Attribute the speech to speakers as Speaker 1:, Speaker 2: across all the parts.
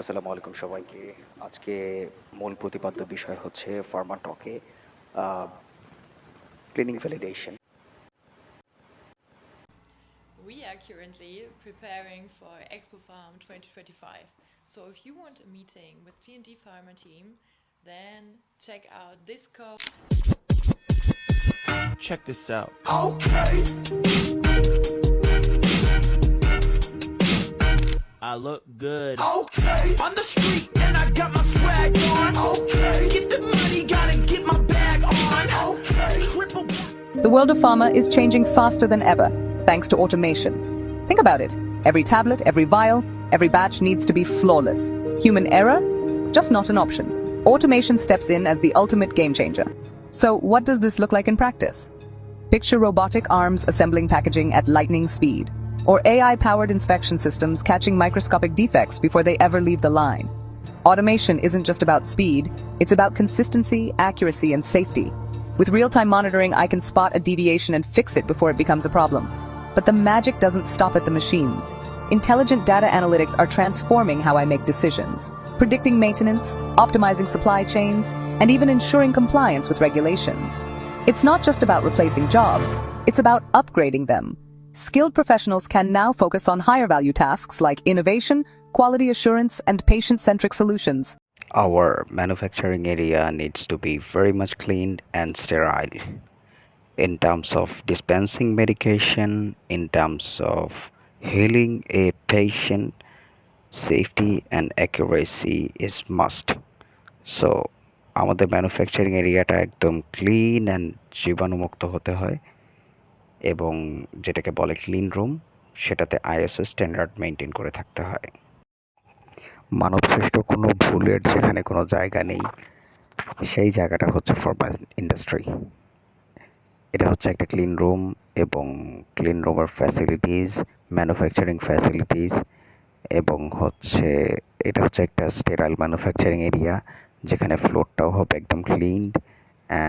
Speaker 1: আসসালামু আলাইকুম সবাইকে। আজকে মূল প্রতিপাদ্য বিষয় হচ্ছে ফার্মাটকে cleaning validation.
Speaker 2: We are currently preparing for Expo Farm 2025. So if you want a meeting with T&D Pharma team, then check out this code.
Speaker 3: Check this out.
Speaker 4: Okay.
Speaker 3: I look good.
Speaker 4: Okay. On the street and I got my swag on. Okay. Get the money, gotta get my bag on. Okay. Triple.
Speaker 5: The world of pharma is changing faster than ever, thanks to automation. Think about it. Every tablet, every vial, every batch needs to be flawless. Human error? Just not an option. Automation steps in as the ultimate game changer. So what does this look like in practice? Picture robotic arms assembling packaging at lightning speed, or AI-powered inspection systems catching microscopic defects before they ever leave the line. Automation isn't just about speed, it's about consistency, accuracy, and safety. With real-time monitoring, I can spot a deviation and fix it before it becomes a problem. But the magic doesn't stop at the machines. Intelligent data analytics are transforming how I make decisions, predicting maintenance, optimizing supply chains, and even ensuring compliance with regulations. It's not just about replacing jobs, it's about upgrading them. Skilled professionals can now focus on higher-value tasks like innovation, quality assurance, and patient-centric solutions.
Speaker 1: Our manufacturing area needs to be very much clean and sterile in terms of dispensing medication, in terms of healing a patient. Safety and accuracy is must. So আমাদের manufacturing এরিয়াটা একদম clean and জীবাণুমুক্ত হতে হয়, এবং যেটাকে বলে clean room, সেটাতে আইএসও স্ট্যান্ডার্ড মেনটেন করে থাকতে হয়। মানবসৃষ্ট কোনো ভুলের যেখানে কোনো জায়গা নেই, সেই জায়গাটা হচ্ছে ফার্মা ইন্ডাস্ট্রি। এটা হচ্ছে একটা ক্লিন রুম, এবং ক্লিন রুমের ফ্যাসিলিটিস, ম্যানুফ্যাকচারিং ফ্যাসিলিটিস, এবং এটা হচ্ছে একটা স্টেরাইল ম্যানুফ্যাকচারিং এরিয়া, যেখানে ফ্লোরটাও হবে একদম cleaned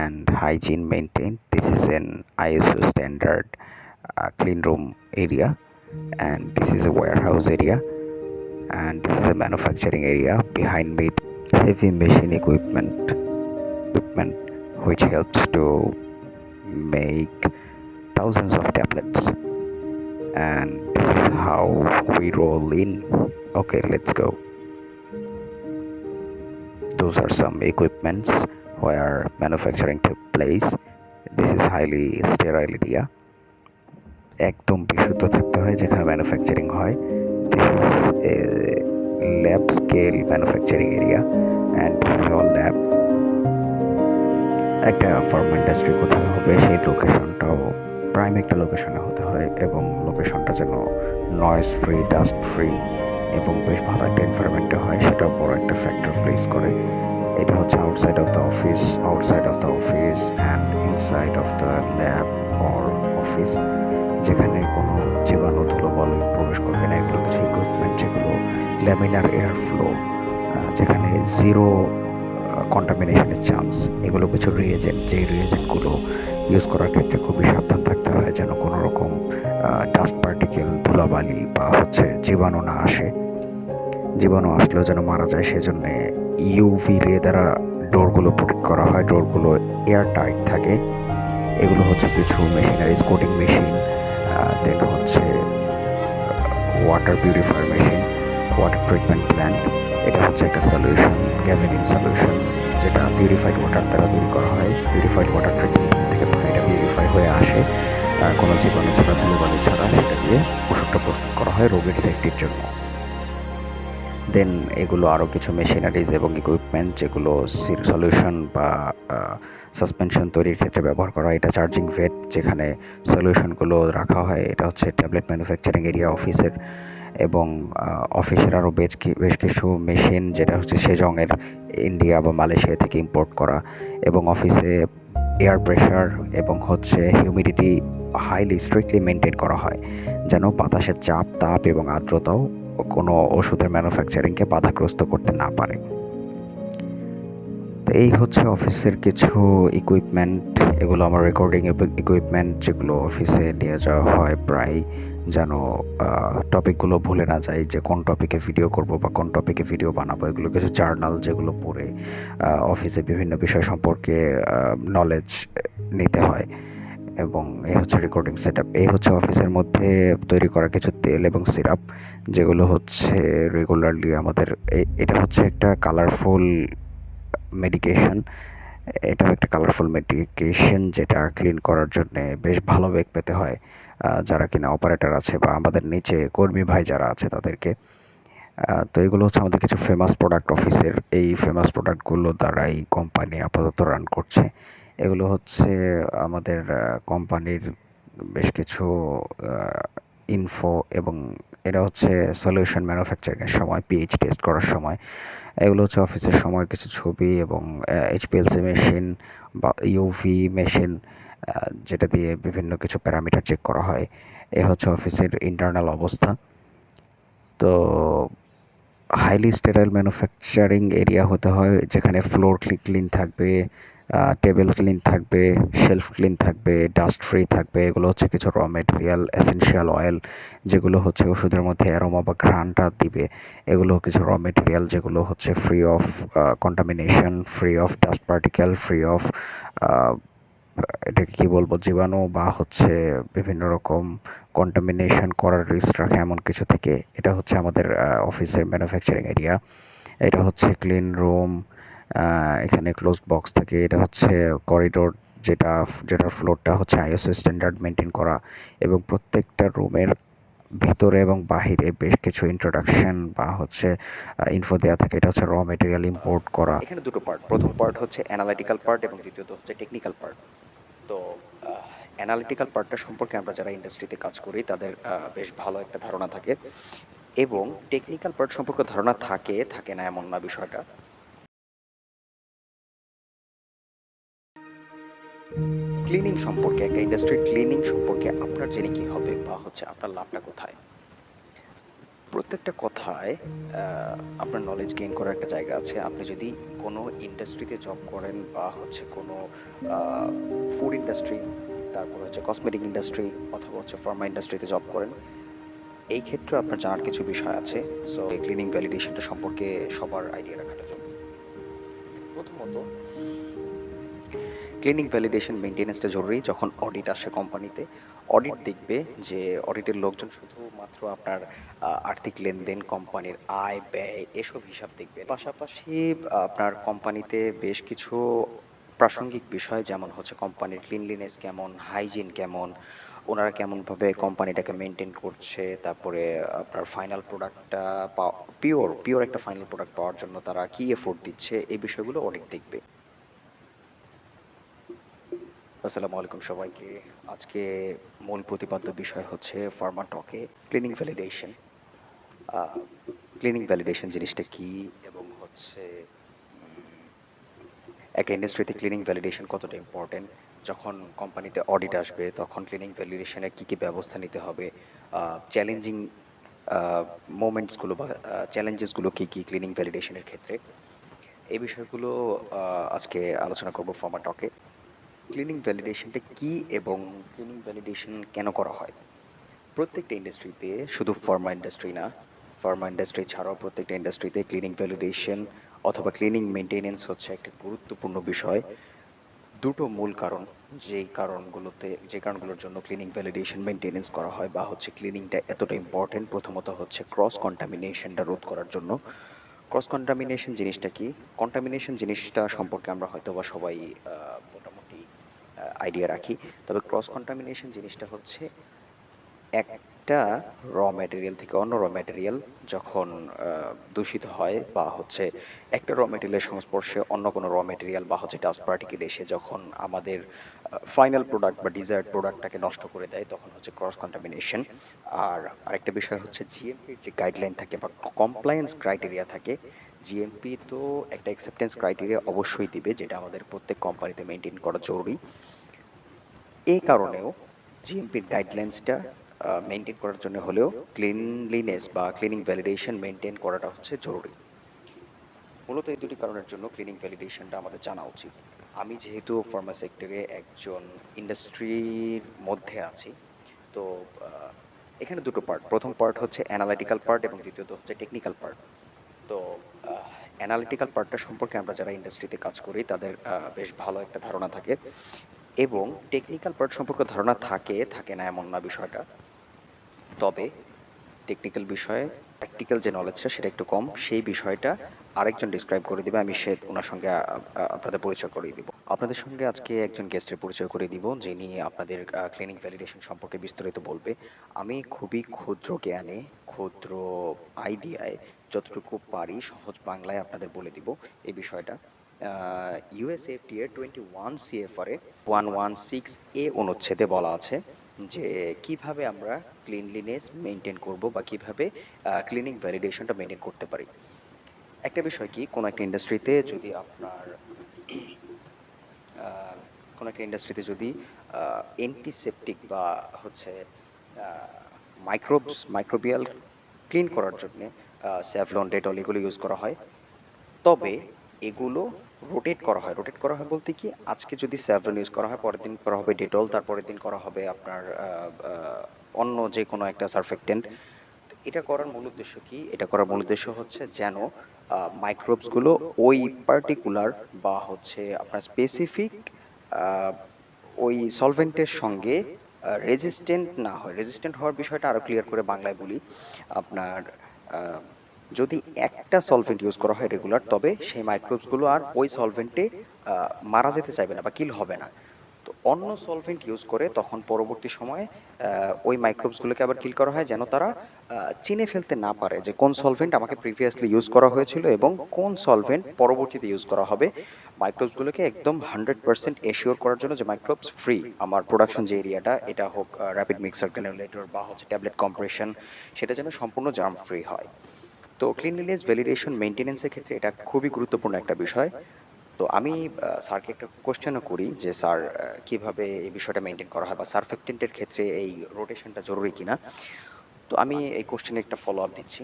Speaker 1: and hygiene maintained. This is an ISO standard clean room area, and this is a warehouse area, and this is a manufacturing area. Behind me, heavy machine equipment which helps to make thousands of tablets, and this is how we roll in. Okay, let's go. Those are some equipments where manufacturing took place. This is highly sterile area. একদম বিশুদ্ধ থাকতে হয় যেখানে manufacturing হয়। This is a lab scale manufacturing area, and this is our lab. একটা Pharma industry কোথায় হবে সেই লোকেশনটাও প্রাইম একটা লোকেশনে হতে হয়, এবং লোকেশনটা যেন নয়েজ ফ্রি, ডাস্ট ফ্রি, এবং বেশ ভালো একটা এনভায়রনমেন্টে হয়, সেটাও বড় একটা ফ্যাক্টর প্লেস করে। এটা হচ্ছে outside of the office and inside of the lab or office, যেখানে কোনো জীবাণু ধুলোবালু প্রবেশ করবে না। এগুলো কিছু ইকুইপমেন্ট যেগুলো ল্যামিনার এয়ার ফ্লো, যেখানে জিরো কন্টামিনেশনের চান্স। এগুলো কিছু রিয়েজেন্ট, যেই রিয়েজেন্টগুলো ইউজ করার ক্ষেত্রে খুবই সাবধান থাকতে হয় যেন কোনো রকম ডাস্ট পার্টিকেল, ধুলাবালি বা জীবাণু না আসে। জীবাণু আসলেও যেন মারা যায়, সেজন্যে ইউভি রে দ্বারা ডোরগুলো প্রোটেক্ট করা হয়, ডোরগুলো এয়ার টাইট থাকে। এগুলো হচ্ছে কিছু machineries, coating machine, then water purifier machine, water treatment plant. এটা হচ্ছে একটা সলিউশন, গ্যাভেলিন সলিউশন, যেটা পিউরিফাইড ওয়াটার দ্বারা তৈরি করা হয়। পিউরিফাইড ওয়াটার ট্রিটমেন্ট থেকে পানিটা পিউরিফাই হয়ে আসে, কোনো জীবাণু ছাড়া, ধুলোবালু ছাড়া, সেটা দিয়ে ওষুধটা প্রস্তুত করা হয় রোগীর সেফটির জন্য। দেন এগুলো আরও কিছু মেশিনারিজ এবং ইকুইপমেন্ট যেগুলো সলিউশন বা সাসপেনশন তৈরির ক্ষেত্রে ব্যবহার করা হয়। এটা চার্জিং ভেট, যেখানে সলিউশনগুলো রাখা হয়। এটা হচ্ছে ট্যাবলেট ম্যানুফ্যাকচারিং এরিয়া অফিসের, এবং অফিসের আরও বেশ কিছু মেশিন, যেটা হচ্ছে সেজংয়ের, ইন্ডিয়া বা মালয়েশিয়া থেকে ইম্পোর্ট করা। এবং অফিসে এয়ার প্রেশার এবং হিউমিডিটি হাইলি স্ট্রিক্টলি মেনটেন করা হয়, যেন বাতাসের চাপ, তাপ এবং আর্দ্রতাও কোনো ওষুধের ম্যানুফ্যাকচারিংকে বাধাগ্রস্ত করতে না পারে। তো এই হচ্ছে অফিসের কিছু ইকুইপমেন্ট। এগুলো আমার রেকর্ডিং ইকুইপমেন্ট, যেগুলো অফিসে নিয়ে যাওয়া হয় প্রায় যেন টপিকগুলো ভুলে না যাই যে কোন টপিকে ভিডিও করব বা কোন টপিকে ভিডিও বানাবো। এগুলো কিছু জার্নাল যেগুলো পড়ে অফিসে বিভিন্ন বিষয় সম্পর্কে নলেজ নিতে হয়। এবং এই হচ্ছে রেকর্ডিং সেটআপ। এই হচ্ছে অফিসের মধ্যে তৈরি করা কিছু তেল এবং সিরাপ, যেগুলো হচ্ছে রেগুলারলি আমাদের এটা হচ্ছে একটা কালারফুল মেডিকেশন। এটাও একটা কালারফুল মেডিকেশন যেটা ক্লিন করার জন্যে বেশ ভালো বেগ পেতে হয় যারা কিনা অপারেটর আছে বা আমাদের নিচে কর্মী ভাই যারা আছে তাদেরকে। তো এগুলো হচ্ছে আমাদের কিছু ফেমাস প্রোডাক্ট অফিসের। এই ফেমাস প্রোডাক্টগুলো দ্বারাই কোম্পানি আপাতত রান করছে। এগুলো হচ্ছে আমাদের কোম্পানির বেশ কিছু ইনফো, এবং এটা হচ্ছে সলিউশন ম্যানুফ্যাকচারিংয়ের সময় পিএইচ টেস্ট করার সময়। এগুলো হচ্ছে অফিসের সময়ের কিছু ছবি এবং এইচপিএলসি মেশিন বা ইউভি মেশিন, যেটা দিয়ে বিভিন্ন কিছু প্যারামিটার চেক করা হয়। এ হচ্ছে অফিসের ইন্টারনাল অবস্থা। তো হাইলি স্টেরাইল ম্যানুফ্যাকচারিং এরিয়া হতে হয় যেখানে ফ্লোর ক্লিন থাকবে, টেবিল ক্লিন থাকবে, শেলফ ক্লিন থাকবে, ডাস্ট ফ্রি থাকবে। এগুলো হচ্ছে কিছু র মেটেরিয়াল, এসেনশিয়াল অয়েল যেগুলো হচ্ছে ওষুধের মধ্যে অ্যারোমা বা ঘ্রাণটা দিবে। এগুলো কিছু র মেটেরিয়াল যেগুলো হচ্ছে free of contamination, free of dust particle, free of এটাকে কী বলবো, জীবাণু বা হচ্ছে বিভিন্ন রকম কন্টামিনেশন করার রিস্ক রাখে এমন কিছু থেকে। এটা হচ্ছে আমাদের অফিসের ম্যানুফ্যাকচারিং এরিয়া। এটা হচ্ছে ক্লিন রুম। এখানে ক্লোজড বক্স থাকে। এটা হচ্ছে করিডোর, যেটার ফ্লোরটা হচ্ছে আইএসও স্ট্যান্ডার্ড মেনটেন করা, এবং প্রত্যেকটা রুমের ভেতরে এবং বাহিরে বেশ কিছু ইন্ট্রোডাকশন বা হচ্ছে ইনফো দেওয়া থাকে। এটা হচ্ছে র মেটেরিয়াল ইম্পোর্ট করা। এখানে দুটো পার্ট, প্রথম পার্ট হচ্ছে অ্যানালিটিক্যাল পার্ট এবং দ্বিতীয়ত হচ্ছে টেকনিক্যাল পার্ট। তো অ্যানালিটিক্যাল পার্টটা সম্পর্কে আমরা যারা ইন্ডাস্ট্রিতে কাজ করি তাদের বেশ ভালো একটা ধারণা থাকে, এবং টেকনিক্যাল পার্ট সম্পর্কে ধারণা থাকে থাকে না এমন না বিষয়টা। ক্লিনিং সম্পর্কে, একটা ইন্ডাস্ট্রির ক্লিনিং সম্পর্কে আপনার জেনে কি হবে বা হচ্ছে আপনার লাভটা কোথায়? প্রত্যেকটা কথায় আপনার নলেজ গেইন করার একটা জায়গা আছে। আপনি যদি কোনো ইন্ডাস্ট্রিতে জব করেন বা হচ্ছে কোনো ফুড ইন্ডাস্ট্রি, তারপর হচ্ছে কসমেটিক ইন্ডাস্ট্রি অথবা হচ্ছে ফার্মা ইন্ডাস্ট্রিতে জব করেন, এই ক্ষেত্রে আপনার জানার কিছু বিষয় আছে। সো এই ক্লিনিং ভ্যালিডেশনটা সম্পর্কে সবার আইডিয়া রাখাটা জরুরি। প্রথমত, ক্লিনিং ভ্যালিডেশন মেনটেন্যান্সটা জরুরি। যখন অডিট আসে কোম্পানিতে, অডিট দেখবে যে অডিটের লোকজন শুধুমাত্র আপনার আর্থিক লেনদেন, কোম্পানির আয় ব্যয় এসব হিসাব দেখবে। পাশাপাশি আপনার কোম্পানিতে বেশ কিছু প্রাসঙ্গিক বিষয়, যেমন হচ্ছে কোম্পানির ক্লিনলিনেস কেমন, হাইজিন কেমন, ওনারা কেমনভাবে কোম্পানিটাকে মেনটেন করছে, তারপরে আপনার ফাইনাল প্রোডাক্টটা পিওর একটা ফাইনাল প্রোডাক্ট পাওয়ার জন্য তারা কী এফোর্ট দিচ্ছে, এই বিষয়গুলো অডিট দেখবে। আসসালামু আলাইকুম সবাইকে। আজকে মূল প্রতিপাদ্য বিষয় হচ্ছে ফার্মা টকে ক্লিনিং ভ্যালিডেশন। ক্লিনিং ভ্যালিডেশন জিনিসটা কি, এবং হচ্ছে একটা ইন্ডাস্ট্রিতে ক্লিনিং ভ্যালিডেশন কতটা ইম্পর্টেন্ট, যখন কোম্পানিতে অডিট আসবে তখন ক্লিনিং ভ্যালিডেশনের কী কী ব্যবস্থা নিতে হবে, চ্যালেঞ্জিং মোমেন্টসগুলো বা চ্যালেঞ্জেসগুলো কী কী ক্লিনিং ভ্যালিডেশনের ক্ষেত্রে, এই বিষয়গুলো আজকে আলোচনা করব ফার্মা টকে। ক্লিনিং ভ্যালিডেশনটা কী এবং ক্লিনিং ভ্যালিডেশন কেন করা হয়? প্রত্যেকটা ইন্ডাস্ট্রিতে, শুধু ফার্মা ইন্ডাস্ট্রি না, ফার্মা ইন্ডাস্ট্রি ছাড়াও প্রত্যেকটা ইন্ডাস্ট্রিতে ক্লিনিং ভ্যালিডেশন অথবা ক্লিনিং মেনটেনেন্স হচ্ছে একটা গুরুত্বপূর্ণ বিষয়। দুটো মূল কারণ, যে কারণগুলোর জন্য ক্লিনিং ভ্যালিডেশন মেনটেনেন্স করা হয় বা হচ্ছে ক্লিনিংটা এতটা ইম্পর্টেন্ট। প্রথমত হচ্ছে ক্রস কন্টামিনেশনটা রোধ করার জন্য। ক্রস কন্টামিনেশন জিনিসটা কি? কন্টামিনেশন জিনিসটা সম্পর্কে আমরা হয়তো বা সবাই মোটামুটি আইডিয়া রাখি। তবে ক্রস কন্টামিনেশন জিনিসটা হচ্ছে একটা র ম্যাটেরিয়াল থেকে অন্য র ম্যাটেরিয়াল যখন দূষিত হয় বা হচ্ছে একটা র ম্যাটেরিয়ালের সংস্পর্শে অন্য কোনো র ম্যাটেরিয়াল বা হচ্ছে ডাস্ট পার্টিকেল এসে যখন আমাদের ফাইনাল প্রোডাক্ট বা ডিজায়ার্ড প্রোডাক্টটাকে নষ্ট করে দেয়, তখন হচ্ছে ক্রস কন্টামিনেশন। আর আরেকটা বিষয় হচ্ছে জিএমপির যে গাইডলাইন থাকে বা কমপ্লায়েন্স ক্রাইটেরিয়া থাকে। জিএমপি তো একটা অ্যাকসেপ্টেন্স ক্রাইটেরিয়া অবশ্যই দিবে, যেটা আমাদের প্রত্যেক কোম্পানিতে মেনটেন করা জরুরি। এই কারণেও জিএমপির গাইডলাইন্সটা মেনটেন করার জন্য হলেও ক্লিনলিনেস বা ক্লিনিং ভ্যালিডেশন মেনটেন করাটা হচ্ছে জরুরি। মূলত এই দুটি কারণের জন্য ক্লিনিং ভ্যালিডেশনটা আমাদের জানা উচিত। আমি যেহেতু ফার্মা সেক্টরে একজন ইন্ডাস্ট্রির মধ্যে আছি, তো এখানে দুটো পার্ট, প্রথম পার্ট হচ্ছে অ্যানালিটিক্যাল পার্ট এবং দ্বিতীয়ত হচ্ছে টেকনিক্যাল পার্ট। তো অ্যানালিটিক্যাল পার্টটা সম্পর্কে আমরা যারা ইন্ডাস্ট্রিতে কাজ করি তাদের বেশ ভালো একটা ধারণা থাকে, এবং টেকনিক্যাল পার্ট সম্পর্কে ধারণা থাকে থাকে না এমন না বিষয়টা। তবে টেকনিক্যাল বিষয়ে প্র্যাকটিক্যাল যে নলেজটা সেটা একটু কম, সেই বিষয়টা আরেকজন ডিসক্রাইব করে দিবে, আমি সে ওনার সঙ্গে আপনাদের পরিচয় করিয়ে দিব। আপনাদের সঙ্গে আজকে একজন গেস্টের পরিচয় করে দিব যিনি আপনাদের ক্লিনিক ভ্যালিডেশন সম্পর্কে বিস্তারিত বলবে। আমি খুবই ক্ষুদ্র জ্ঞানে, ক্ষুদ্র আইডিয়ায় যতটুকু পারি সহজ বাংলায় আপনাদের বলে দিব এই বিষয়টা। ইউএসএফডিএ 21 সিএফআরে 116A অনুচ্ছেদে বলা আছে যে কিভাবে আমরা ক্লিনলিনেস মেনটেন করব বা কিভাবে ক্লিনিং ভ্যালিডেশনটা মেনটেন করতে পারি। একটা বিষয় কি, কোনো একটা ইন্ডাস্ট্রিতে যদি আপনার কোনো একটা ইন্ডাস্ট্রিতে যদি অ্যান্টিসেপটিক বা হচ্ছে মাইক্রোবিয়াল ক্লিন করার জন্যে স্যাভলন, ডেটল এগুলো ইউজ করা হয়, তবে এগুলো রোটেট করা হয় বলতে কি, আজকে যদি স্যাভলন ইউজ করা হয় পরের দিন করা হবে ডেটল, তারপরের দিন করা হবে আপনার অন্য যে কোনো একটা সারফেক্টেন্ট। এটা করার মূল উদ্দেশ্য কি, এটা করার মূল উদ্দেশ্য হচ্ছে যেন মাইক্রোবসগুলো ওই পার্টিকুলার বা হচ্ছে আপনার স্পেসিফিক ওই সলভেন্টের সঙ্গে রেজিস্ট্যান্ট না হয়। রেজিস্ট্যান্ট হওয়ার বিষয়টা আরও ক্লিয়ার করে বাংলায় বলি, আপনার যদি একটা সলভেন্ট ইউজ করা হয় রেগুলার, তবে সেই মাইক্রোবসগুলো আর ওই সলভেন্টে মারা যেতে চাইবে না বা কিল হবে না। তো অন্য সলভেন্ট ইউজ করে তখন পরবর্তী সময়ে ওই মাইক্রোবসগুলোকে আবার কিল করা হয় যেন তারা চিনে ফেলতে না পারে যে কোন সলভেন্ট আমাকে প্রিভিয়াসলি ইউজ করা হয়েছিল এবং কোন সলভেন্ট পরবর্তীতে ইউজ করা হবে। মাইক্রোবসগুলোকে একদম 100% এশিওর করার জন্য যে মাইক্রোবস ফ্রি আমার প্রোডাকশন যে এরিয়াটা, এটা হোক র্যাপিড মিক্সার গ্রানুলেটর বা হচ্ছে ট্যাবলেট কম্প্রেশন, সেটা যেন সম্পূর্ণ জার্ম ফ্রি হয়। তো ক্লিনলিনেস ভ্যালিডেশন মেনটেন্যান্সের ক্ষেত্রে এটা খুবই গুরুত্বপূর্ণ একটা বিষয়। তো আমি স্যারকে একটা কোশ্চেনও করি যে স্যার কিভাবে এই বিষয়টা মেনটেন করা হয় বা সারফেক্টেন্টের ক্ষেত্রে এই রোটেশনটা জরুরি কিনা। তো আমি এই কোশ্চেনে একটা ফলো আপ দিচ্ছি,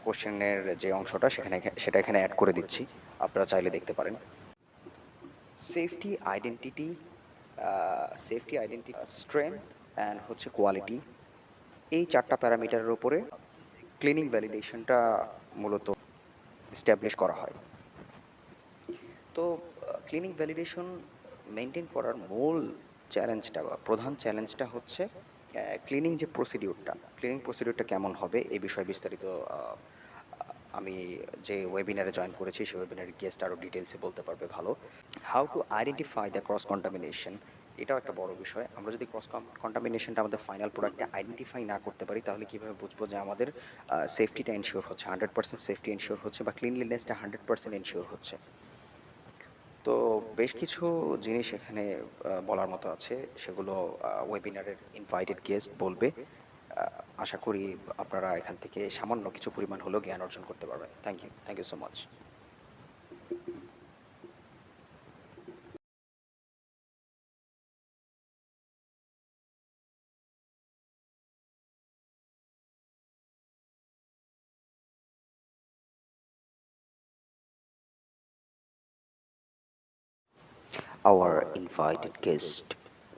Speaker 1: কোশ্চেনের যে অংশটা সেটা এখানে অ্যাড করে দিচ্ছি, আপনারা চাইলে দেখতে পারেন। সেফটি আইডেন্টিটি, স্ট্রেংথ অ্যান্ড হচ্ছে কোয়ালিটি, এই চারটা প্যারামিটারের উপরে ক্লিনিং ভ্যালিডেশনটা মূলত এস্টাবলিশ করা হয়। তো ক্লিনিং ভ্যালিডেশন মেনটেন করার মূল চ্যালেঞ্জটা বা প্রধান চ্যালেঞ্জটা হচ্ছে ক্লিনিং প্রসিডিউরটা কেমন হবে এই বিষয়ে বিস্তারিত আমি যে ওয়েবিনারে জয়েন করেছি সেই ওয়েবিনারের গেস্ট আরও ডিটেলসে বলতে পারবে ভালো। How to identify the cross contamination, এটাও একটা বড় বিষয়। আমরা যদি ক্রস কন্টামিনেশনটা আমাদের ফাইনাল প্রোডাক্টে আইডেন্টিফাই না করতে পারি তাহলে কীভাবে বুঝবো যে আমাদের সেফটিটা এনশিওর হচ্ছে, 100% সেফটি এনশিওর হচ্ছে বা ক্লিনলিনেসটা 100% এনশিওর হচ্ছে। তো বেশ কিছু জিনিস এখানে বলার মতো আছে, সেগুলো ওয়েবিনারের ইনভাইটেড গেস্ট বলবে। আশা করি আপনারা এখান থেকে সামান্য কিছু পরিমাণ হলেও জ্ঞান অর্জন করতে পারবেন। Thank you so much. Our invited guest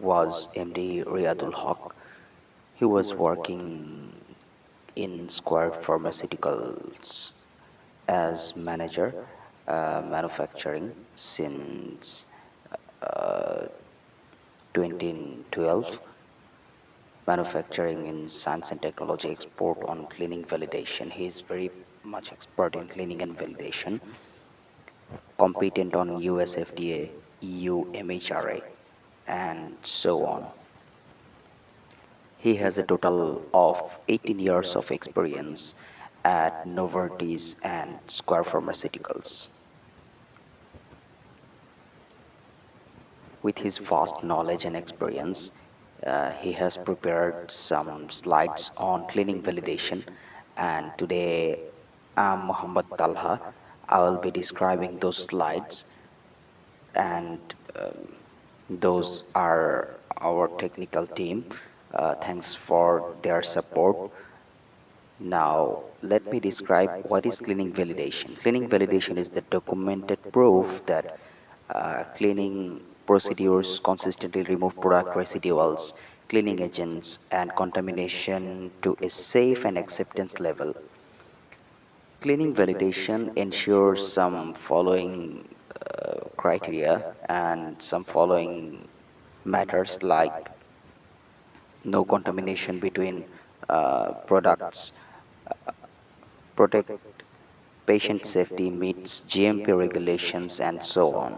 Speaker 1: was MD Riyadul Haq. He was working in Square Pharmaceuticals as manager manufacturing since uh, 2012, manufacturing in science and technology, export on cleaning validation. He is very much expert in cleaning and validation, competent on US FDA, EU MHRA, and so on. He has a total of 18 years of experience at Novartis and Square Pharmaceuticals. With his vast knowledge and experience, he has prepared some slides on cleaning validation, and today I'm Muhammad Talha. I will be describing those slides, and those are our technical team. Thanks for their support. Now, let me describe what is cleaning validation. Cleaning validation is the documented proof that cleaning procedures consistently remove product residuals cleaning agents, and contamination to a safe and acceptance level. Cleaning validation ensures some following criteria and some following matters like no contamination between products, protect patient safety, meets GMP regulations, and so on.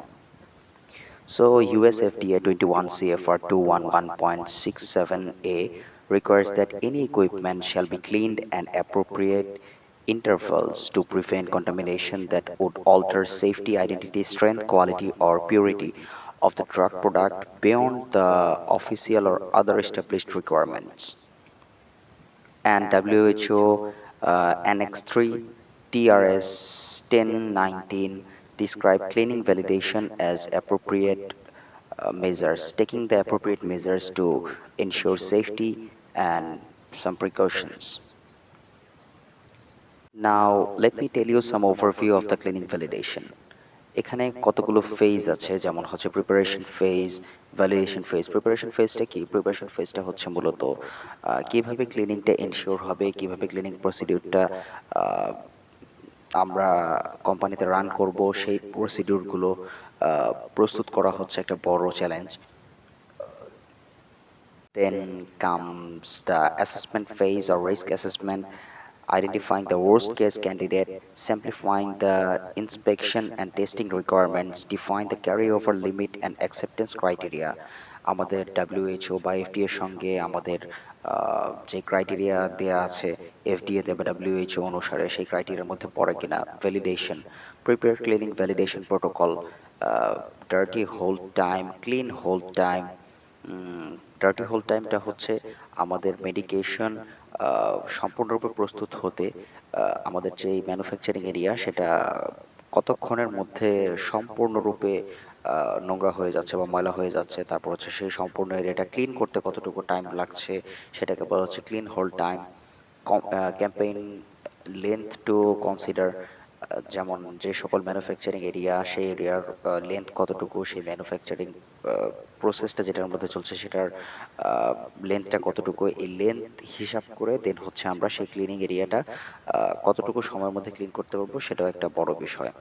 Speaker 1: So, US FDA 21 CFR 211.67A requires that any equipment shall be cleaned at appropriate intervals to prevent contamination that would alter safety, identity, strength, quality, or purity of the drug product beyond the official or other established requirements. And WHO Annex 3 TRS 1019 describe cleaning validation as appropriate measures, taking the appropriate measures to ensure safety and some precautions. Now, let me tell you some overview of the cleaning validation. এখানে কতগুলো phase আছে, যেমন হচ্ছে preparation phase, validation phase. Preparation ফেজটা কি? Preparation ফেজটা হচ্ছে মূলত কিভাবে ক্লিনিংটা এনশিওর হবে, কিভাবে ক্লিনিং প্রসিডিউরটা আমরা কোম্পানিতে রান করব, সেই প্রসিডিউরগুলো প্রস্তুত করা হচ্ছে একটা বড় challenge. Then comes the assessment phase or risk assessment, identifying the worst case candidate, simplifying the inspection and testing requirements, define the carryover limit and acceptance criteria. আমাদের WHO বা FDA এর সঙ্গে আমাদের যে ক্রাইটেরিয়া দেয়া আছে FDA তে বা WHO অনুসারে সেই ক্রাইটেরিয়ার মধ্যে পড়ে কিনা। Validation, prepare cleaning validation protocol, dirty hold time, clean hold time. Dirty hold টাইমটা হচ্ছে আমাদের মেডিকেশন সম্পূর্ণরূপে প্রস্তুত হতে আমাদের যে ম্যানুফ্যাকচারিং এরিয়া সেটা কতক্ষণের মধ্যে সম্পূর্ণরূপে নোংরা হয়ে যাচ্ছে বা ময়লা হয়ে যাচ্ছে, তারপর হচ্ছে সেই সম্পূর্ণ এরিয়াটা ক্লিন করতে কতটুকু টাইম লাগছে, সেটাকে বলা হচ্ছে clean hold time. Campaign length to consider, যেমন যে সকল ম্যানুফ্যাকচারিং এরিয়া সেই এরিয়ার লেন্থ কতটুকু, সেই ম্যানুফ্যাকচারিং প্রসেসটা যেটার মধ্যে চলছে সেটার লেন্থটা কতটুকু, এই লেন্থ হিসাব করে দেন হচ্ছে আমরা সেই ক্লিনিং এরিয়াটা কতটুকু সময়ের মধ্যে ক্লিন করতে পারবো সেটাও একটা বড় বিষয়।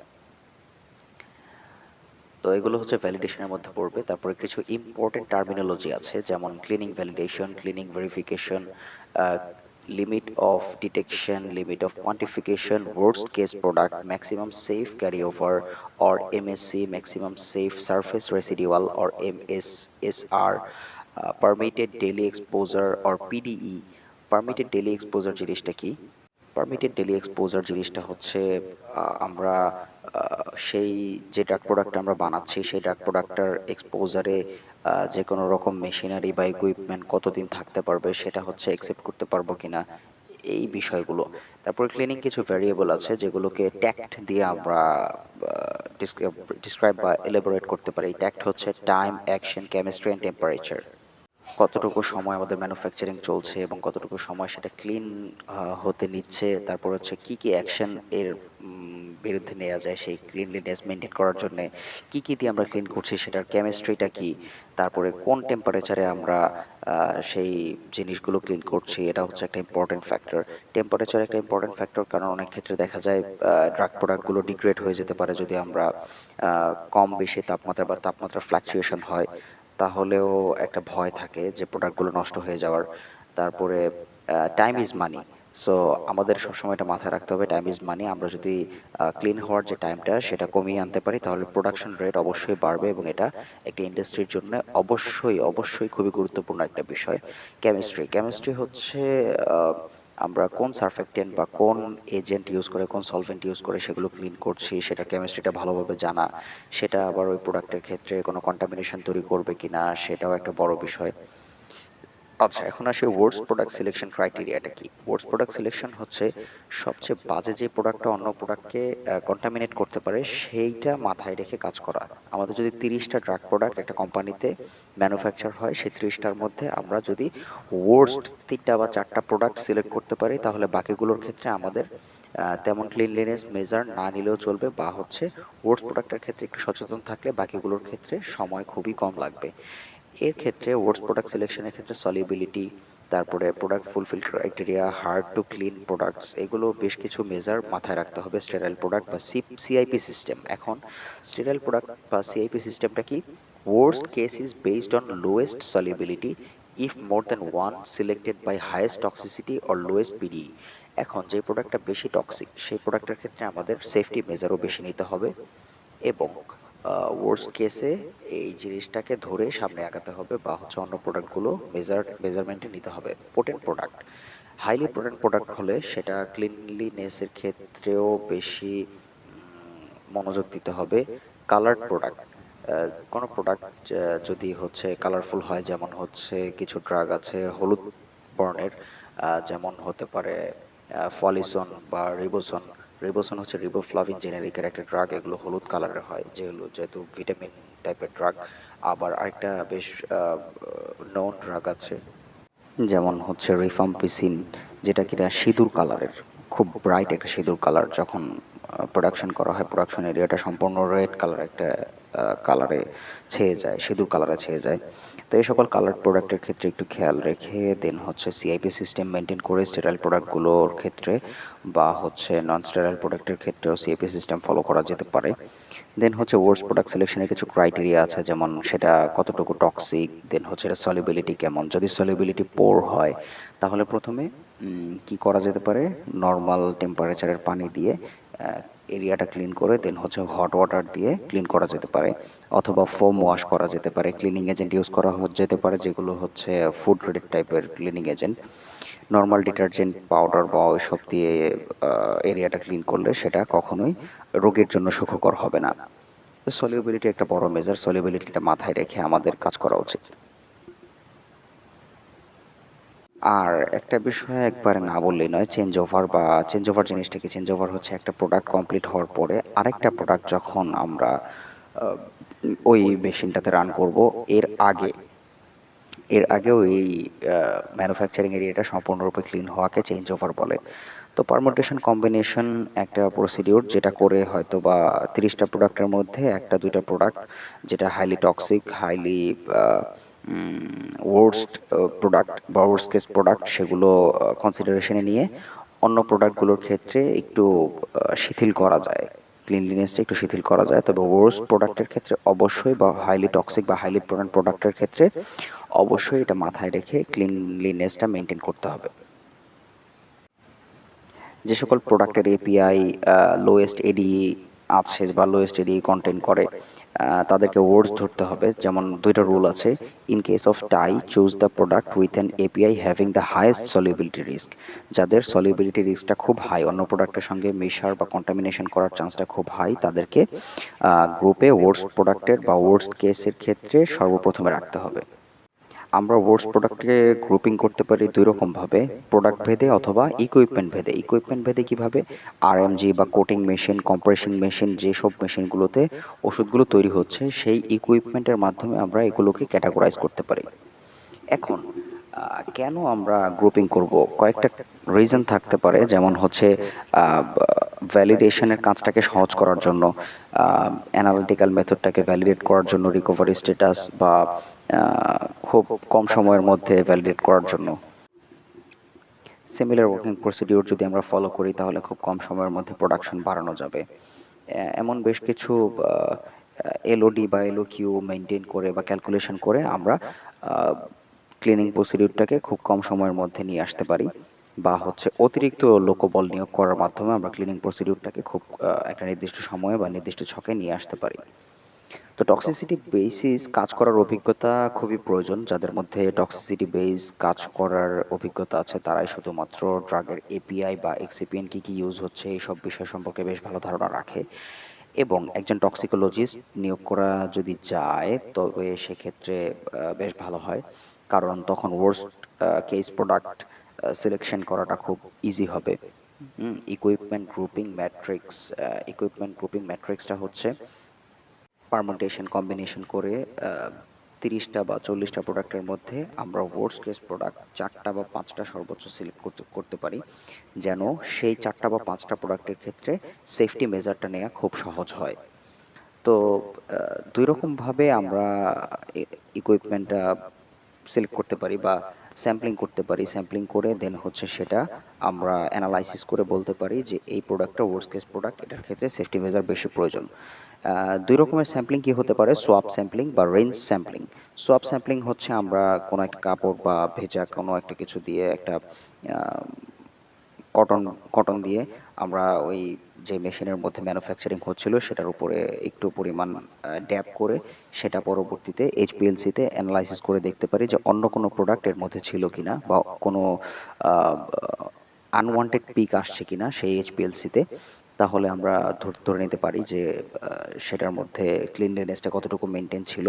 Speaker 1: তো এগুলো হচ্ছে ভ্যালিডেশনের মধ্যে পড়বে। তারপরে কিছু ইম্পর্টেন্ট টার্মিনোলজি আছে, যেমন cleaning validation, cleaning verification, limit of detection, limit of quantification, worst case product, maximum safe carry over or MSC, maximum safe surface residual or MSSR, permitted daily exposure or PDE. Permitted daily exposure জিনিসটা কি? Permitted daily exposure জিনিসটা হচ্ছে আমরা সেই যে drug product আমরা বানাচ্ছি সেই ড্রাগ প্রোডাক্টটার এক্সপোজারে যে কোনো রকম মেশিনারি বা ইকুইপমেন্ট কতদিন থাকতে পারবে সেটা হচ্ছে অ্যাকসেপ্ট করতে পারবো কিনা, এই বিষয়গুলো। তারপরে ক্লিনিং কিছু ভ্যারিয়েবল আছে যেগুলোকে ট্যাক্ট দিয়ে আমরা ডিসক্রাইব বা এলাবোরেট করতে পারি। ট্যাক্ট হচ্ছে time, action, chemistry and temperature. কতটুকু সময় আমাদের ম্যানুফ্যাকচারিং চলছে এবং কতটুকু সময় সেটা ক্লিন হতে নিচ্ছে, তারপর হচ্ছে কি কি অ্যাকশন এর বিরুদ্ধে নেওয়া যায় সেই ক্লিনলিনেস মেনটেন করার জন্য, কি কি দিয়ে আমরা ক্লিন করছি সেটার কেমিস্ট্রিটা কি, তারপরে কোন টেম্পারেচারে আমরা সেই জিনিসগুলো ক্লিন করছি, এটা হচ্ছে একটা ইম্পর্টেন্ট ফ্যাক্টর। টেম্পারেচার একটা ইম্পর্টেন্ট ফ্যাক্টর, কারণ অনেক ক্ষেত্রে দেখা যায় ড্রাগ প্রোডাক্টগুলো ডিগ্রেড হয়ে যেতে পারে যদি আমরা কম বেশি তাপমাত্রা বা তাপমাত্রা ফ্লাকচুয়েশন হয়, তাহলেও একটা ভয় থাকে যে প্রোডাক্টগুলো নষ্ট হয়ে যাওয়ার। তারপরে টাইম ইজ মানি, সো আমাদের সবসময় এটা মাথায় রাখতে হবে, টাইম ইজ মানি। আমরা যদি ক্লিন হওয়ার যে টাইমটা সেটা কমিয়ে আনতে পারি তাহলে প্রোডাকশন রেট অবশ্যই বাড়বে এবং এটা একটা ইন্ডাস্ট্রির জন্য অবশ্যই অবশ্যই খুবই গুরুত্বপূর্ণ একটা বিষয়। কেমিস্ট্রি, কেমিস্ট্রি হচ্ছে আমরা কোন সারফেক্টেন্ট বা কোন এজেন্ট ইউজ করে, কোন সলভেন্ট ইউজ করে সেগুলো ক্লিন করছি সেটা কেমিস্ট্রিটা ভালোভাবে জানা, সেটা আবার ওই প্রোডাক্টের ক্ষেত্রে কোনো কন্টামিনেশন তৈরি করবে কিনা সেটাও একটা বড় বিষয়। আচ্ছা, এখন আসি ওয়ার্স্ট প্রোডাক্ট সিলেকশন ক্রাইটেরিয়াটা কি। ওয়ার্স্ট প্রোডাক্ট সিলেকশন হচ্ছে সবচেয়ে বাজে যে প্রোডাক্টটা অন্য প্রোডাক্টকে কন্টামিনেট করতে পারে সেইটা মাথায় রেখে কাজ করা। আমাদের যদি 30টা ড্রাগ প্রোডাক্ট একটা কোম্পানিতে ম্যানুফ্যাকচার হয়, সেই 30টার মধ্যে আমরা যদি ওয়ার্স্ট 3টা বা 4টা প্রোডাক্ট সিলেক্ট করতে পারি তাহলে বাকিগুলোর ক্ষেত্রে আমাদের তেমন ক্লিনলিনেস মেজার না নিলেও চলবে, বা হচ্ছে ওয়ার্স্ট প্রোডাক্টের ক্ষেত্রে একটু সচেতন থাকলে বাকিগুলোর ক্ষেত্রে সময় খুবই কম লাগবে। এর ক্ষেত্রে ওয়ার্ডস প্রোডাক্ট সিলেকশনের ক্ষেত্রে সলিউবিলিটি, তারপরে product fulfil criteria, hard to clean products, এগুলো বেশ কিছু মেজার মাথায় রাখতে হবে স্টেরাইল প্রোডাক্ট বা সিআইপি সিস্টেম। এখন স্টেরাইল প্রোডাক্ট বা সিআইপি সিস্টেমটা কি? Worst case is based on lowest solubility if more than one selected by highest toxicity or lowest PDE। এখন যে প্রোডাক্টটা বেশি টক্সিক সেই প্রোডাক্টের ক্ষেত্রে আমাদের সেফটি মেজারও বেশি নিতে হবে, এবং ওয়ার্স্ট কেসে এই জিনিসটাকে ধরে সামনে আগাতে হবে বা হচ্ছে অন্য প্রোডাক্টগুলো মেজারমেন্টে নিতে হবে। Potent product, highly potent product হলে সেটা ক্লিনলিনেসের ক্ষেত্রেও বেশি মনোযোগ দিতে হবে। কালার্ড প্রোডাক্ট, কোনো প্রোডাক্ট যদি হচ্ছে কালারফুল হয়, যেমন হচ্ছে কিছু ড্রাগ আছে হলুদ বর্ণের, যেমন হতে পারে ফলিসন বা রিবোসন। রিবোসন হচ্ছে রিবোফ্লাভিন জেনেরিকের একটা ড্রাগ, এগুলো হলুদ কালারের হয় যেহেতু ভিটামিন টাইপের ড্রাগ। আবার আরেকটা বেশ নোন ড্রাগ আছে যেমন হচ্ছে রিফাম্পিসিন, যেটা কিনা সিঁদুর কালারের, খুব ব্রাইট একটা সিঁদুর কালার। যখন প্রোডাকশন করা হয় প্রোডাকশন এরিয়াটা সম্পূর্ণ রেড কালার একটা কালারে ছেয়ে যায়, সিঁদুর কালারে ছেয়ে যায়। তো এই সকল কালার প্রোডাক্টের ক্ষেত্রে একটু খেয়াল রেখে দেন হচ্ছে সিআইপি সিস্টেম মেনটেন করে স্টেরাইল প্রোডাক্টগুলোর ক্ষেত্রে বা হচ্ছে নন স্টেরাইল প্রোডাক্টের ক্ষেত্রেও সিআইপি সিস্টেম ফলো করা যেতে পারে। দেন হচ্ছে ওয়ার্স প্রোডাক্ট সিলেকশনের কিছু ক্রাইটেরিয়া আছে, যেমন সেটা কতটুকু টক্সিক, দেন হচ্ছে এটা সলিবিলিটি কেমন। যদি সলিবিলিটি পোর হয় তাহলে প্রথমে কি করা যেতে পারে, নর্মাল টেম্পারেচারের পানি দিয়ে এরিয়াটা ক্লিন করে দেন হচ্ছে হট ওয়াটার দিয়ে ক্লিন করা যেতে পারে, অথবা ফোম ওয়াশ করা যেতে পারে। ক্লিনিং এজেন্ট ইউজ করা যেতে পারে যেগুলো হচ্ছে ফুড গ্রেড টাইপের cleaning agent. Normal detergent powder বা ওইসব দিয়ে এরিয়াটা ক্লিন করলে সেটা কখনোই রোগের জন্য সুখকর হবে না। সলিউবিলিটি একটা বড় মেজার, সলিউবিলিটিটা মাথায় রেখে আমাদের কাজ করা উচিত। আর একটা বিষয় একবারে না বললেই নয়, চেঞ্জ ওভার বা চেঞ্জ ওভার জিনিসটা কি? চেঞ্জ ওভার হচ্ছে একটা প্রোডাক্ট কমপ্লিট হওয়ার পরে আরেকটা প্রোডাক্ট যখন আমরা ওই মেশিনটাতে রান করব, এর আগে ওই ম্যানুফ্যাকচারিং এরিয়াটা সম্পূর্ণরূপে ক্লিন হওয়াকে চেঞ্জ ওভার বলে। তো পারমুটেশন কম্বিনেশন একটা প্রসিডিউর, যেটা করে হয়তো বা 30টা প্রোডাক্টের মধ্যে একটা দুইটা প্রোডাক্ট যেটা highly toxic, highly worst product বা ওয়ার্স্ট কেস প্রোডাক্ট, সেগুলো কনসিডারেশনে নিয়ে অন্য প্রোডাক্টগুলোর ক্ষেত্রে একটু শিথিল করা যায়, ক্লিনলিনেসটা একটু শিথিল করা যায়। তবে ওয়ার্স্ট প্রোডাক্টের ক্ষেত্রে অবশ্যই বা হাইলি টক্সিক বা হাইলি পোটেন্ট প্রোডাক্টের ক্ষেত্রে অবশ্যই এটা মাথায় রেখে ক্লিনলিনেসটা মেনটেন করতে হবে। যে সকল প্রোডাক্টের এপিআই লোয়েস্ট এডি আছে বা লোয়েস্ট এডি কন্টেন্ট করে তাদেরকে ওয়ার্ডস ধরতে হবে। যেমন দুইটা রুল আছে, in case of tie choose the product with an API having the highest solubility risk. যাদের সলিউবিলিটি রিস্কটা খুব হাই, অন্য প্রোডাক্টের সঙ্গে মেশার বা কন্টামিনেশন করার চান্সটা খুব হাই, তাদেরকে গ্রুপে ওয়ার্ডস প্রোডাক্টের বা ওয়ার্ডস কেসের ক্ষেত্রে সর্বপ্রথমে রাখতে হবে। আমরা ওয়ার্ডস প্রোডাক্টকে গ্রুপিং করতে পারি দুই রকমভাবে, প্রোডাক্ট ভেদে অথবা ইকুইপমেন্ট ভেদে। ইকুইপমেন্ট ভেদে কীভাবে? আরএমজি বা কোটিং মেশিন, কম্প্রেসিং মেশিন, যেসব মেশিনগুলোতে ওষুধগুলো তৈরি হচ্ছে সেই ইকুইপমেন্টের মাধ্যমে আমরা এগুলোকে ক্যাটাগরাইজ করতে পারি। এখন কেন আমরা গ্রুপিং করব? কয়েকটা রিজন থাকতে পারে, যেমন হচ্ছে ভ্যালিডেশনের কাজটাকে সহজ করার জন্য, অ্যানালিটিক্যাল মেথডটাকে ভ্যালিডেট করার জন্য, রিকভারি স্ট্যাটাস বা খুব কম সময়ের মধ্যে ভ্যালিডেট করার জন্য। সিমিলার ওয়ার্কিং প্রসিডিউর যদি আমরা ফলো করি তাহলে খুব কম সময়ের মধ্যে প্রোডাকশন বাড়ানো যাবে। এমন বেশ কিছু এলওডি বা এলওকিউ মেনটেন করে বা ক্যালকুলেশন করে আমরা ক্লিনিং প্রসিডিউরটাকে খুব কম সময়ের মধ্যে নিয়ে আসতে পারি, বা হচ্ছে অতিরিক্ত লোকবল নিয়োগ করার মাধ্যমে আমরা ক্লিনিং প্রসিডিউরটাকে খুব একটা নির্দিষ্ট সময়ে বা নির্দিষ্ট ছকে নিয়ে আসতে পারি। তো টক্সিসিটি বেসিস কাজ করার অভিজ্ঞতা খুবই প্রয়োজন। যাদের মধ্যে টক্সিসিটি বেস কাজ করার অভিজ্ঞতা আছে তারাই শুধুমাত্র ড্রাগের এপিআই বা এক্সিপিএন কী কী ইউজ হচ্ছে এইসব বিষয় সম্পর্কে বেশ ভালো ধারণা রাখে। এবং একজন টক্সিকোলজিস্ট নিয়োগ করা যদি যায় তবে সেক্ষেত্রে বেশ ভালো হয়, কারণ তখন ওয়ার্স্ট কেস প্রোডাক্ট সিলেকশন করাটা খুব ইজি হবে। ইকুইপমেন্ট গ্রুপিং ম্যাট্রিক্সটা হচ্ছে পারমুটেশন কম্বিনেশন করে 30টা বা 40টা প্রোডাক্টের মধ্যে আমরা ওয়ার্স্ট কেস প্রোডাক্ট 4টা বা 5টা সর্বোচ্চ সিলেক্ট করতে পারি, যেন সেই 4টা বা 5টা প্রোডাক্টের ক্ষেত্রে সেফটি মেজারটা নেওয়া খুব সহজ হয়। তো দুই রকমভাবে আমরা
Speaker 6: ইকুইপমেন্টটা সিলেক্ট করতে পারি বা স্যাম্পলিং করতে পারি। স্যাম্পলিং করে দেন হচ্ছে সেটা আমরা অ্যানালাইসিস করে বলতে পারি যে এই প্রোডাক্টটা ওয়ার্স্ট কেস প্রোডাক্ট, এটার ক্ষেত্রে সেফটি মেজার বেশি প্রয়োজন। দুই রকমের স্যাম্পলিং কি হতে পারে, সোয়াব স্যাম্পলিং বা রেঞ্জ স্যাম্পলিং। সোয়াব স্যাম্পলিং হচ্ছে আমরা কোনো একটা কাপড় বা ভেজা কোনো একটা কিছু দিয়ে একটা কটন কটন দিয়ে আমরা ওই যে মেশিনের মধ্যে ম্যানুফ্যাকচারিং হচ্ছিল সেটার উপরে একটু পরিমাণ ড্যাব করে সেটা পরবর্তীতে এইচপিএলসিতে অ্যানালাইসিস করে দেখতে পারি যে অন্য কোনো প্রোডাক্ট এর মধ্যে ছিল কিনা বা কোনো আনওয়ান্টেড পিক আসছে কিনা সেই এইচপিএলসিতে। তাহলে আমরা ধরে নিতে পারি যে সেটার মধ্যে ক্লিনলিনেসটা কতটুকু মেনটেন ছিল।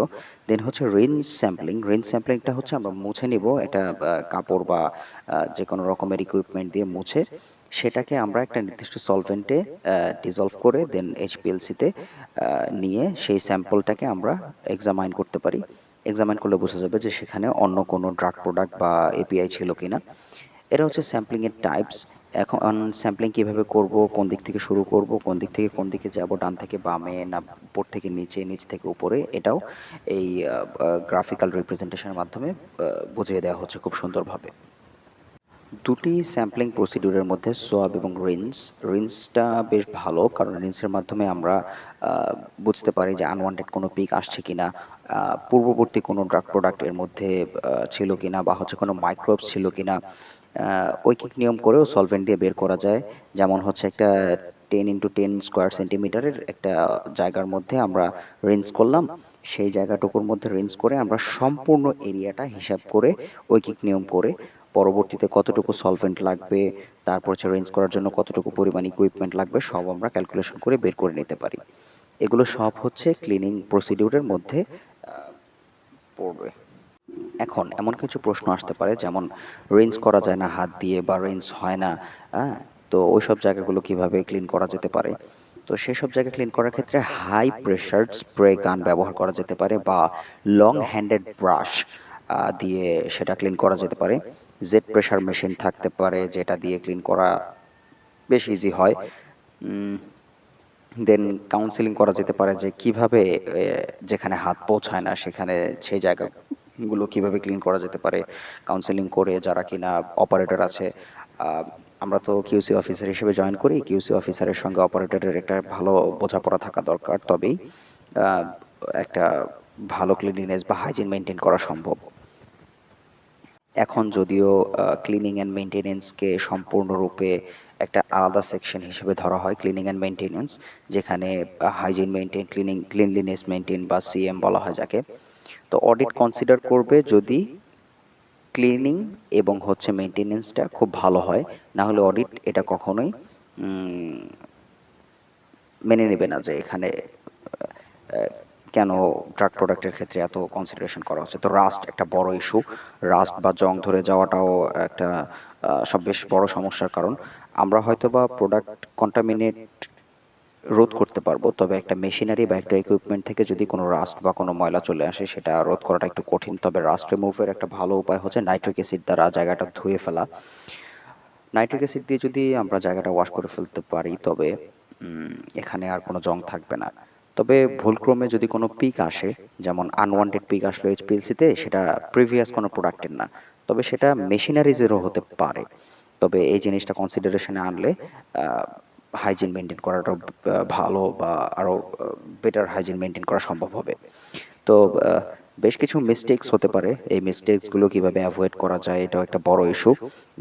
Speaker 6: দেন হচ্ছে রিন্স স্যাম্পলিং। রিন্স স্যাম্পলিংটা হচ্ছে আমরা মুছে নিব এটা কাপড় বা যে কোনো রকমের ইকুইপমেন্ট দিয়ে মুছে সেটাকে আমরা একটা নির্দিষ্ট সলভেন্টে ডিজলভ করে দেন এইচপিএলসিতে নিয়ে সেই স্যাম্পলটাকে আমরা এক্সামাইন করতে পারি। এক্সামাইন করলে বোঝা যাবে যে সেখানে অন্য কোনো ড্রাগ প্রোডাক্ট বা এপিআই ছিল কিনা। এটা হচ্ছে স্যাম্পলিং এর টাইপস। এখন স্যাম্পলিং কিভাবে করব, কোন দিক থেকে শুরু করব, কোন দিক থেকে কোন দিকে যাব, ডান থেকে বামে না উপর থেকে নিচে, নিচ থেকে উপরে, এটাও এই গ্রাফিক্যাল রিপ্রেজেন্টেশনের মাধ্যমে বুঝিয়ে দেওয়া হচ্ছে খুব সুন্দরভাবে। দুটি স্যাম্পলিং প্রসিডিউরের মধ্যে সোয়াব এবং রিন্স। রিন্সটা বেশ ভালো কারণ রিন্সের মাধ্যমে আমরা বুঝতে পারি যে আনওয়ান্টেড কোনো পিক আসছে কিনা, পূর্ববর্তী কোনো ড্রাগ প্রোডাক্ট এর মধ্যে ছিল কিনা বা হচ্ছে কোনো মাইক্রোবস ছিল কিনা। ঐকিক নিয়ম করেও সলভেন্ট দিয়ে বের করা যায়। যেমন হচ্ছে একটা 10x10 স্কোয়ার সেন্টিমিটারের একটা জায়গার মধ্যে আমরা রিন্স করলাম, সেই জায়গাটুকুর মধ্যে রিন্স করে আমরা সম্পূর্ণ এরিয়াটা হিসাব করে ঐকিক নিয়ম করে পরবর্তীতে কতটুকু সলভেন্ট লাগবে, তারপর হচ্ছে রিন্স করার জন্য কতটুকু পরিমাণ ইকুইপমেন্ট লাগবে সব আমরা ক্যালকুলেশন করে বের করে নিতে পারি। এগুলো সব হচ্ছে ক্লিনিং প্রসিডিউরের মধ্যে পড়বে। এখন এমন কিছু প্রশ্ন আসতে পারে যেমন রিন্স করা যায় না হাত দিয়ে বা রিন্স হয় না, হ্যাঁ, তো ওইসব জায়গাগুলো কিভাবে ক্লিন করা যেতে পারে। তো সেসব জায়গা ক্লিন করার ক্ষেত্রে হাই প্রেশার স্প্রে গান ব্যবহার করা যেতে পারে বা লং হ্যান্ডেড ব্রাশ দিয়ে সেটা ক্লিন করা যেতে পারে। জেড প্রেশার মেশিন থাকতে পারে যেটা দিয়ে ক্লিন করা বেশ ইজি হয়। দেন কাউন্সেলিং করা যেতে পারে যে কিভাবে যেখানে হাত পৌঁছায় না সেখানে সেই জায়গাগুলো কিভাবে ক্লিন করা যেতে পারে কাউন্সেলিং করে। যারা কিনা অপারেটর আছে, আমরা তো কিউসি অফিসার হিসেবে জয়েন করি, কিউসি অফিসারের সঙ্গে অপারেটরের একটা ভালো বোঝাপড়া থাকা দরকার, তবেই একটা ভালো ক্লিনলিনেস বা হাইজিন মেনটেন করা সম্ভব। এখন যদিও ক্লিনিং অ্যান্ড মেনটেনেন্সকে সম্পূর্ণরূপে একটা আলাদা সেকশন হিসেবে ধরা হয়, ক্লিনিং অ্যান্ড মেনটেনেন্স, যেখানে হাইজিন মেনটেন, ক্লিনলিনেস মেনটেন বা সিএম বলা হয় যাকে। তো অডিট কনসিডার করবে যদি ক্লিনিং এবং হচ্ছে মেনটেনেন্সটা খুব ভালো হয়, না হলে অডিট এটা কখনোই মেনে নেবে না যে এখানে কেন ড্রাগ প্রোডাক্টের ক্ষেত্রে এত কনসিডারেশন করা হচ্ছে। তো রাস্ট একটা বড় ইস্যু, রাস্ট বা জং ধরে যাওয়াটাও একটা সব বেশ বড় সমস্যার কারণ। আমরা হয়তো বা প্রোডাক্ট কন্টামিনেট রোধ করতে পারবো, তবে একটা মেশিনারি বা একটা ইকুইপমেন্ট থেকে যদি কোনো রাস্ট বা কোনো ময়লা চলে আসে সেটা রোধ করাটা একটু কঠিন। তবে রাস্ট রিমুভের একটা ভালো উপায় হচ্ছে নাইট্রিক অ্যাসিড দ্বারা জায়গাটা ধুয়ে ফেলা। নাইট্রিক অ্যাসিড দিয়ে যদি আমরা জায়গাটা ওয়াশ করে ফেলতে পারি তবে এখানে আর কোনো জং থাকবে না। তবে ভুলক্রমে যদি কোনো পিক আসে, যেমন আনওয়ান্টেড পিক আসলো এইচপিএলসিতে, সেটা প্রিভিয়াস কোনো প্রোডাক্টের না, তবে সেটা মেশিনারিজেরও হতে পারে। তবে এই জিনিসটা কনসিডারেশনে আনলে হাইজিন মেনটেন করাটা ভালো বা আরও বেটার হাইজিন মেনটেন করা সম্ভব হবে। তো বেশ কিছু মিস্টেকস হতে পারে, এই মিস্টেকসগুলো কিভাবে অ্যাভয়েড করা যায় এটাও একটা বড় ইস্যু।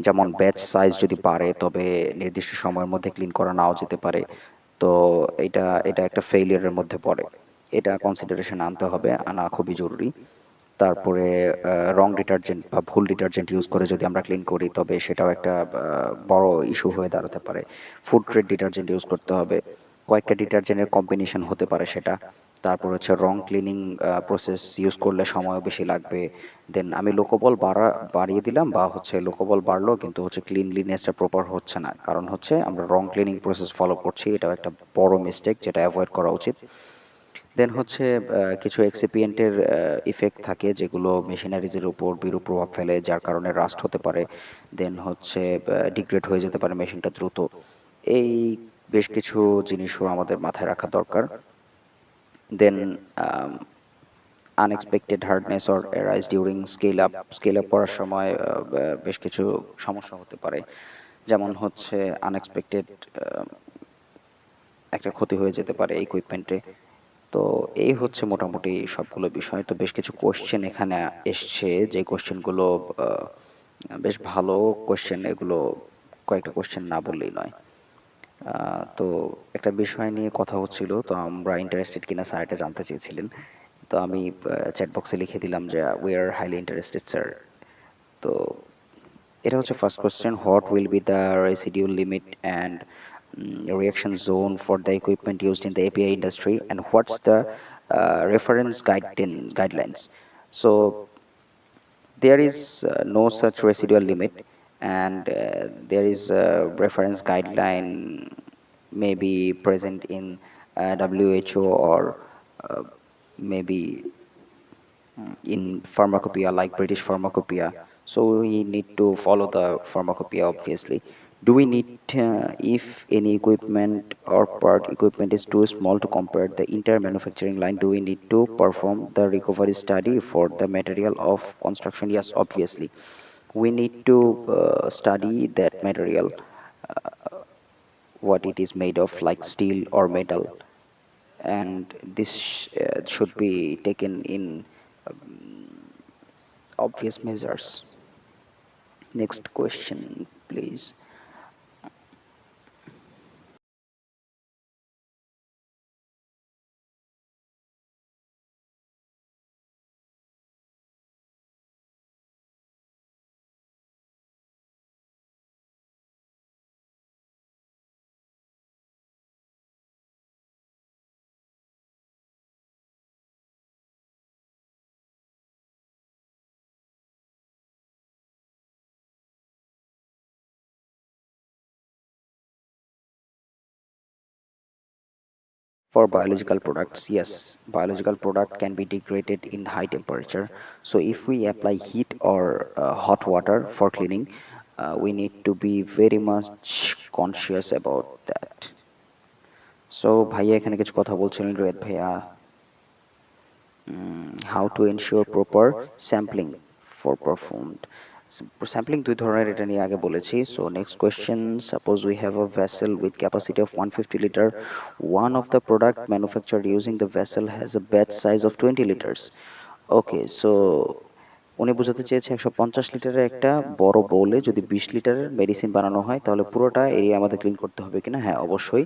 Speaker 6: যেমন ব্যাচ সাইজ যদি বাড়ে তবে নির্দিষ্ট সময়ের মধ্যে ক্লিন করা নাও যেতে পারে। তো এটা এটা একটা ফেইলিয়ারের মধ্যে পড়ে, এটা কনসিডারেশন আনতে হবে, আনা খুবই জরুরি। তারপরে রং ডিটারজেন্ট বা ভুল ডিটারজেন্ট ইউজ করে যদি আমরা ক্লিন করি তবে সেটাও একটা বড় ইস্যু হয়ে দাঁড়াতে পারে। ফুড গ্রেড ডিটারজেন্ট ইউজ করতে হবে, কয়েকটা ডিটারজেন্টের কম্বিনেশন হতে পারে সেটা। তারপর হচ্ছে রং ক্লিনিং প্রসেস ইউজ করলে সময়ও বেশি লাগবে। দেন আমি লোকোবল বাড়িয়ে দিলাম বা হচ্ছে লোকোবল বাড়লো কিন্তু হচ্ছে ক্লিনলিনেসটা প্রপার হচ্ছে না, কারণ হচ্ছে আমরা রং ক্লিনিং প্রসেস ফলো করছি, এটাও একটা বড় মিস্টেক যেটা অ্যাভয়েড করা উচিত। দেন হচ্ছে কিছু এক্সিপিয়েন্টের ইফেক্ট থাকে যেগুলো মেশিনারিজের উপর বিরূপ প্রভাব ফেলে, যার কারণে রাস্ট হতে পারে। দেন হচ্ছে ডিগ্রেড হয়ে যেতে পারে মেশিনটা দ্রুত। এই বেশ কিছু জিনিসও আমাদের মাথায় রাখা দরকার। Then unexpected hardness or arise during scale up করার সময় বেশ কিছু সমস্যা হতে পারে, যেমন হচ্ছে আনএক্সপেক্টেড একটা ক্ষতি হয়ে যেতে পারে ইকুইপমেন্টে। তো এই হচ্ছে মোটামুটি সবগুলো বিষয়। তো বেশ কিছু কোয়েশ্চেন এখানে এসছে, যে কোয়েশ্চেনগুলো বেশ ভালো কোয়েশ্চেন, এগুলো কয়েকটা কোয়েশ্চেন না বললেই নয়। তো একটা বিষয় নিয়ে কথা হচ্ছিল, তো আমরা ইন্টারেস্টেড কিনা স্যার এটা জানতে চেয়েছিলেন। তো আমি চ্যাট বক্সে লিখে দিলাম যে we are highly interested sir. তো এটা হচ্ছে first question, what will be the রেসিডিউল limit and reaction zone for the equipment used in the API industry, and what's the reference guidelines. So there is no such residual limit, and there is a reference guideline may be present in WHO or uh, maybe in pharmacopoeia like British pharmacopoeia. So we need to follow the pharmacopoeia obviously. Do we need, if any equipment or part equipment is too small to compare the entire manufacturing line, do we need to perform the recovery study for the material of construction? Yes, obviously. We need to study that material, what it is made of, like steel or metal, and this should be taken in obvious measures. Next question, please. For biological products, yes, biological product can be degraded in high temperature. So if we apply heat or hot water for cleaning, we need to be very much conscious about that. So ভাইয়া এখানে কিছু কথা বলছিলেন রোহিত ভাইয়া, how to ensure proper sampling for performed. Sampling দুই ধরনের, এটা নিয়ে আগে বলেছি। So next question, suppose we have a vessel with capacity of 150 liter. One of the product manufactured using the vessel has a batch size of 20 liters. Okay, so উনি বোঝাতে চেয়েছে 150 লিটারের একটা বড় বোলে যদি 20 লিটারের মেডিসিন বানানো হয় তাহলে পুরোটা এরিয়া আমাদের ক্লিন করতে হবে কিনা। হ্যাঁ, অবশ্যই।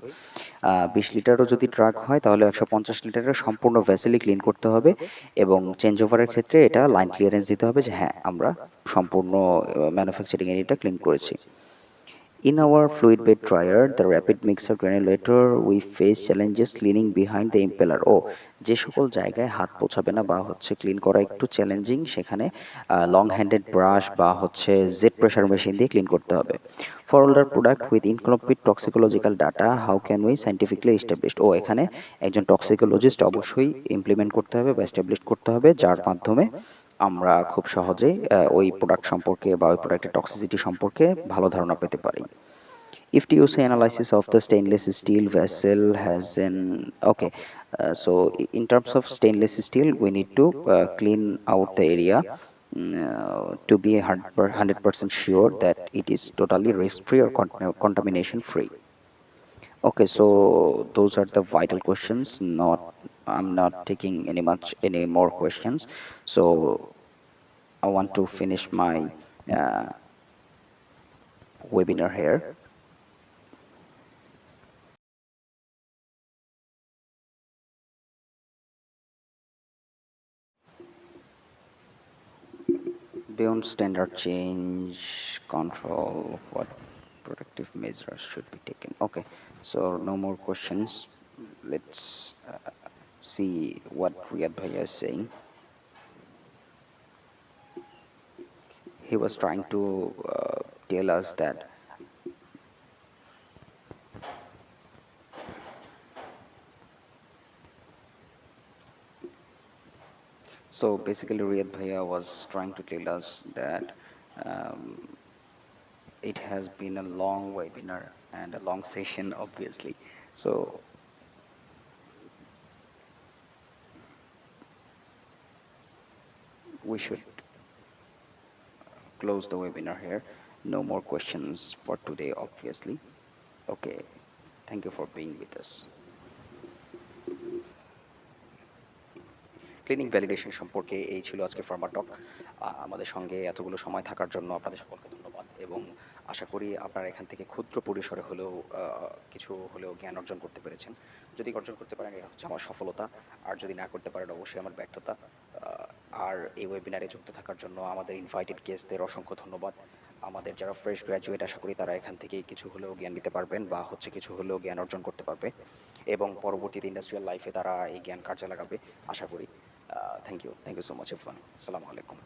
Speaker 6: 20 লিটারও যদি ট্রাক হয় তাহলে 150 লিটারের সম্পূর্ণ ভেসেলই ক্লিন করতে হবে, এবং চেঞ্জ ওভারের ক্ষেত্রে এটা লাইন ক্লিয়ারেন্স দিতে হবে যে হ্যাঁ আমরা সম্পূর্ণ ম্যানুফ্যাকচারিং এরিয়াটা ক্লিন করেছি। In our fluid bed dryer, the rapid mixer granulator, we face challenges cleaning behind the impeller. ও, যে সকল জায়গায় হাত পোছাবে না বা হচ্ছে ক্লিন করা একটু চ্যালেঞ্জিং, সেখানে লং হ্যান্ডেড ব্রাশ বা হচ্ছে জেট প্রেশার মেশিন দিয়ে ক্লিন করতে হবে। For older product with incomplete toxicological data, how can we scientifically establish? ও, এখানে একজন টক্সিকোলজিস্ট অবশ্যই ইমপ্লিমেন্ট করতে হবে বা এস্টাবলিশ করতে হবে, যার মাধ্যমে আমরা খুব সহজেই ওই প্রোডাক্ট সম্পর্কে বা ওই প্রোডাক্টের টক্সিসিটি সম্পর্কে ভালো ধারণা পেতে পারি। If TOC analysis of the stainless steel vessel has an okay, in terms of stainless steel, we need to clean out the area to be 100% sure that it is totally risk free or contamination free. Okay, so those are the vital questions. Not, I'm not taking any more questions. So I want to finish my uh, webinar here. Beyond standard change control, what protective measures should be taken? Okay, so no more questions. Let's see what Riyad Bhaiya is saying. He was trying to tell us that so basically Riyad Bhaiya was trying to tell us that um, it has been a long webinar and a long session obviously. So we should close the webinar here. No more questions for today, obviously. Okay, thank you for being with us. Cleaning validation সম্পর্কে এই ছিল আজকে Pharma টক। আমাদের সঙ্গে এতগুলো সময় থাকার জন্য আপনাদের সকলকে ধন্যবাদ, এবং আশা করি আপনারা এখান থেকে ক্ষুদ্র পরিসরে হলেও কিছু হলেও জ্ঞান অর্জন করতে পেরেছেন। যদি অর্জন করতে পারেন এটা হচ্ছে আমার সফলতা, আর যদি না করতে পারেন অবশ্যই আমার ব্যর্থতা। আর এই ওয়েবিনারে যুক্ত থাকার জন্য আমাদের ইনভাইটেড গেস্টদের অসংখ্য ধন্যবাদ। আমাদের যারা ফ্রেশ গ্র্যাজুয়েট, আশা করি তারা এখান থেকে কিছু হলেও জ্ঞান নিতে পারবেন বা হচ্ছে কিছু হলেও জ্ঞান অর্জন করতে পারবে, এবং পরবর্তীতে ইন্ডাস্ট্রিয়াল লাইফে তারা এই জ্ঞান কাজে লাগাবে আশা করি। Thank you so much everyone. আসসালামু আলাইকুম।